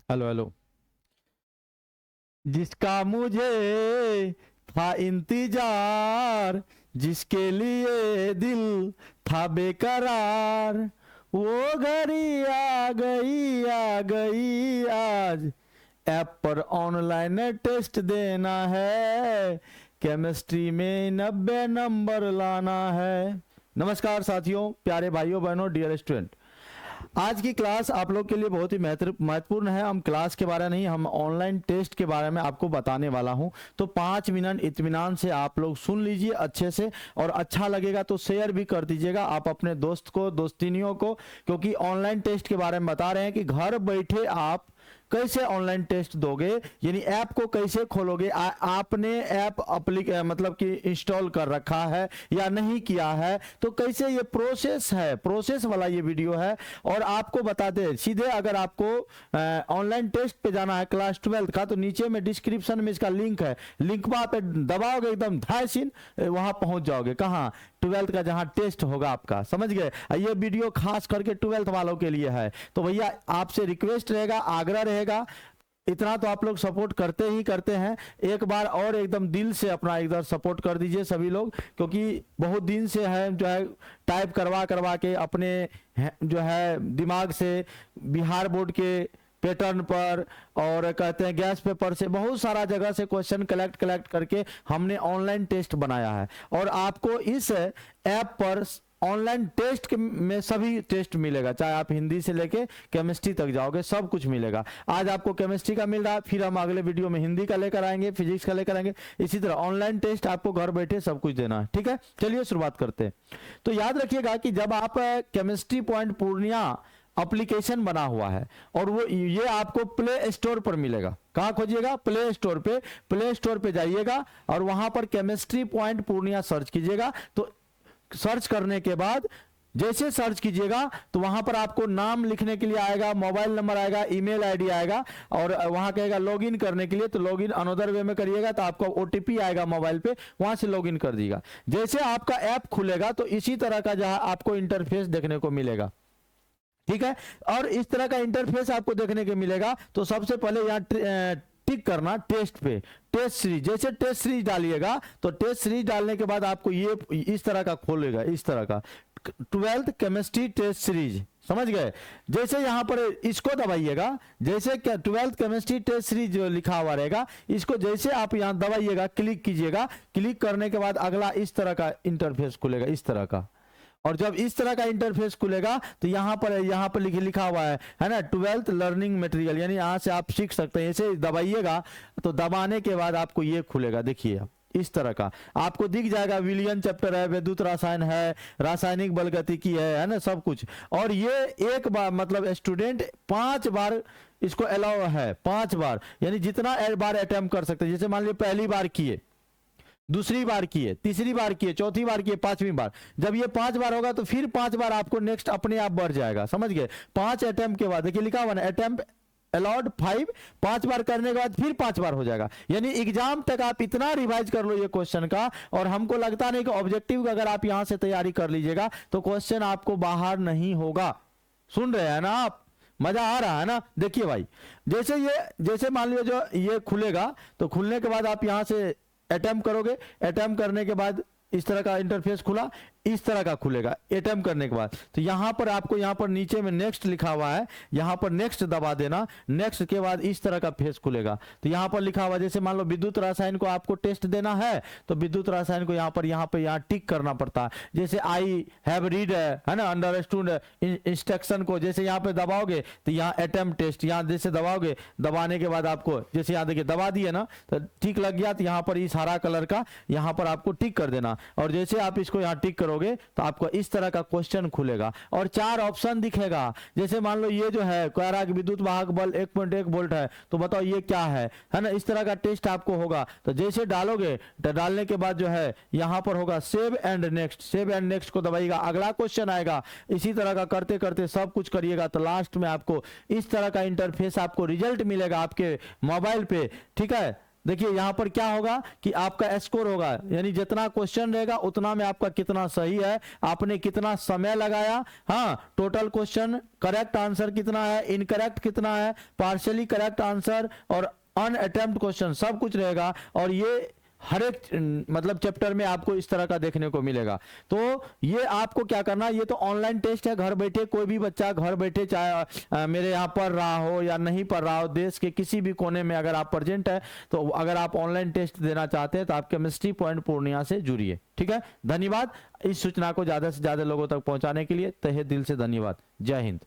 Hello hello. जिसका मुझे था इंतजार, जिसके लिए दिल था बेकरार, वो घड़ी आ गई आज। ऐप पर ऑनलाइन टेस्ट देना है, केमिस्ट्री में 90 नंबर लाना है। नमस्कार साथियों, प्यारे भाइयों बहनों, डियर स्टूडेंट। आज की क्लास आप लोग के लिए बहुत ही महत्वपूर्ण है। हम क्लास के बारे में नहीं, हम ऑनलाइन टेस्ट के बारे में आपको बताने वाला हूं। तो 5 मिनट इत्मीनान से आप लोग सुन लीजिए अच्छे से, और अच्छा लगेगा तो शेयर भी कर दीजिएगा आप अपने दोस्त को, दोस्तिनियों को, क्योंकि ऑनलाइन टेस्ट के बारे में बता रहे हैं कि घर बैठे आप कैसे ऑनलाइन टेस्ट दोगे, यानी ऐप को कैसे खोलोगे। आपने ऐप मतलब कि इंस्टॉल कर रखा है या नहीं किया है, तो कैसे ये प्रोसेस है, प्रोसेस वाला ये वीडियो है। और आपको बता दें सीधे, अगर आपको ऑनलाइन टेस्ट पे जाना है क्लास 12 का, तो नीचे में डिस्क्रिप्शन में इसका लिंक है, लिंक पे दबाओगे एकदम धायसिन वहां पहुंच जाओगे। कहाँ? 12 का जहां टेस्ट होगा आपका, समझ गए। ये वीडियो खास करके 12th वालों के लिए है। तो भैया आपसे रिक्वेस्ट रहेगा, आग्रह रहेगा, इतना तो आप लोग सपोर्ट करते ही करते हैं, एक बार और एकदम दिल से अपना एकदम सपोर्ट कर दीजिए सभी लोग, क्योंकि बहुत दिन से है जो है टाइप करवा करवा के अपने जो है दिमाग से बिहार बोर्ड के पैटर्न पर और कहते हैं गैस पेपर से बहुत सारा जगह से क्वेश्चन कलेक्ट करके हमने ऑनलाइन टेस्ट बनाया है। और आपको इस ऐप पर ऑनलाइन टेस्ट में सभी टेस्ट मिलेगा, चाहे आप हिंदी से लेके केमिस्ट्री तक जाओगे, सब कुछ मिलेगा। आज आपको केमिस्ट्री का मिल रहा है, फिर हम अगले वीडियो में हिंदी का लेकर आएंगे, फिजिक्स का लेकर आएंगे। इसी तरह ऑनलाइन टेस्ट आपको घर बैठे सब कुछ देना है। ठीक है, चलिए शुरुआत करते हैं। तो याद रखिएगा कि जब आप केमिस्ट्री पॉइंट पूर्णिया एप्लीकेशन बना हुआ है, और वो ये आपको प्ले स्टोर पर मिलेगा। कहाँ खोजिएगा? प्ले स्टोर पे। प्ले स्टोर पे जाइएगा और वहां पर केमिस्ट्री पॉइंट पूर्णिया सर्च कीजिएगा। तो सर्च करने के बाद जैसे सर्च कीजिएगा तो वहां पर आपको नाम लिखने के लिए आएगा, मोबाइल नंबर आएगा, ईमेल आईडी आएगा, और वहां कहेगा लॉगिन करने के लिए। तो लॉगिन अनदर वे में करिएगा तो आपको ओटीपी आएगा मोबाइल पे, वहां से लॉगिन कर दीजिएगा। जैसे आपका ऐप खुलेगा तो इसी तरह का जहां आपको इंटरफेस देखने को मिलेगा। ठीक है, और इस तरह का इंटरफेस आपको देखने को मिलेगा। तो सबसे पहले यहाँ टिक करना टेस्ट पे, टेस्ट सीरीज। जैसे टेस्ट सीरीज डालिएगा तो टेस्ट सीरीज डालने के बाद आपको ये इस तरह का खोलेगा, इस तरह का 12th केमिस्ट्री टेस्ट सीरीज, समझ गए। जैसे यहां पर इसको दबाइएगा, जैसे 12th केमिस्ट्री टेस्ट सीरीज जो लिखा हुआ रहेगा, इसको जैसे आप यहां दबाइएगा, क्लिक कीजिएगा। क्लिक करने के बाद अगला इस तरह का इंटरफेस खुलेगा, इस तरह का। और जब इस तरह का इंटरफेस खुलेगा तो यहाँ पर लिखा हुआ है ना, 12th लर्निंग मटेरियल, यानी यहाँ से आप सीख सकते हैं। ऐसे दबाइएगा तो दबाने के बाद आपको ये खुलेगा, देखिए इस तरह का आपको दिख जाएगा। विलियन चैप्टर है, विद्युत रसायन है, रासायनिक बलगतिकी है ना, सब कुछ। और ये एक बार मतलब स्टूडेंट 5 बार इसको अलाउ है, 5 बार, यानी जितना बार अटेम्प्ट कर सकते हैं। जैसे मान लीजिए पहली बार किए, दूसरी बार किए, तीसरी बार किए, चौथी बार किए, 5वीं बार। जब ये 5 बार होगा तो फिर 5 बार आपको नेक्स्ट अपने आप बढ़ जाएगा, समझ गए। 5 अटेम्प्ट के बाद देखिए लिखा हुआ ना, अटेम्प्ट अलाउड 5, 5 बार करने के बाद फिर 5 बार हो जाएगा। यानी एग्जाम तक आप इतना रिवाइज कर लो ये क्वेश्चन का। और हमको लगता नहीं कि ऑब्जेक्टिव का अगर आप यहां से तैयारी कर लीजिएगा तो क्वेश्चन आपको बाहर नहीं होगा। सुन रहे हैं ना आप? मजा आ रहा है ना? देखिए भाई, जैसे मान लीजिए जो ये खुलेगा, तो खुलने के बाद आप यहां से अटेम्प्ट करोगे। अटेम्प्ट करने के बाद इस तरह का इंटरफेस खुला, इस तरह का खुलेगा अटेम्प्ट करने के बाद। तो यहां पर आपको यहां पर नीचे में नेक्स्ट लिखा हुआ है, यहां पर नेक्स्ट दबा देना। नेक्स्ट के बाद इस तरह का फेस खुलेगा। तो यहां पर लिखा हुआ, जैसे मान लो विद्युत रसायन को आपको टेस्ट देना है, तो विद्युत रसायन को यहाँ टिक करना पड़ता है। जैसे आई हैव रीड है ना, अंडरस्टूड इंस्ट्रक्शन को जैसे यहाँ पे दबाओगे तो यहाँ अटेम्प्ट टेस्ट, यहाँ जैसे दबाओगे, दबाने के बाद आपको जैसे यहाँ देखिए दबा दिए ना, तो टिक लग गया। तो यहाँ पर इस हरा कलर का यहाँ पर आपको टिक कर देना। और जैसे आप इसको यहाँ टिक करोगे तो आपको इस तरह का क्वेश्चन खुलेगा और 4 ऑप्शन दिखेगा। जैसे मान लो ये जो है कह रहा है कि विद्युत वाहक बल 1.1 वोल्ट है, तो बताओ ये क्या है ना। इस तरह का टेस्ट आपको होगा। तो जैसे डालोगे तो डालने के बाद जो है यहाँ पर होगा save and next, save and next को दबाइएगा, अगला क्वेश्चन आएगा। इसी तरह का करते करते सब कुछ करिएगा तो लास्ट में आपको इस तरह का इंटरफेस, आपको रिजल्ट मिलेगा आपके मोबाइल पे। ठीक है, देखिए यहां पर क्या होगा कि आपका स्कोर होगा, यानी जितना क्वेश्चन रहेगा उतना में आपका कितना सही है, आपने कितना समय लगाया, हाँ टोटल क्वेश्चन, करेक्ट आंसर कितना है, इनकरेक्ट कितना है, पार्शियली करेक्ट आंसर और अनअटेम्प्ट क्वेश्चन, सब कुछ रहेगा। और ये हर एक मतलब चैप्टर में आपको इस तरह का देखने को मिलेगा। तो ये आपको क्या करना है, ये तो ऑनलाइन टेस्ट है, घर बैठे कोई भी बच्चा घर बैठे चाहे मेरे यहाँ पढ़ रहा हो या नहीं पढ़ रहा हो, देश के किसी भी कोने में अगर आप प्रेजेंट है, तो अगर आप ऑनलाइन टेस्ट देना चाहते हैं तो आप केमिस्ट्री पॉइंट पूर्णिया से जुड़िए। ठीक है, धन्यवाद। इस सूचना को ज्यादा से ज्यादा लोगों तक पहुंचाने के लिए तहे दिल से धन्यवाद। जय हिंद।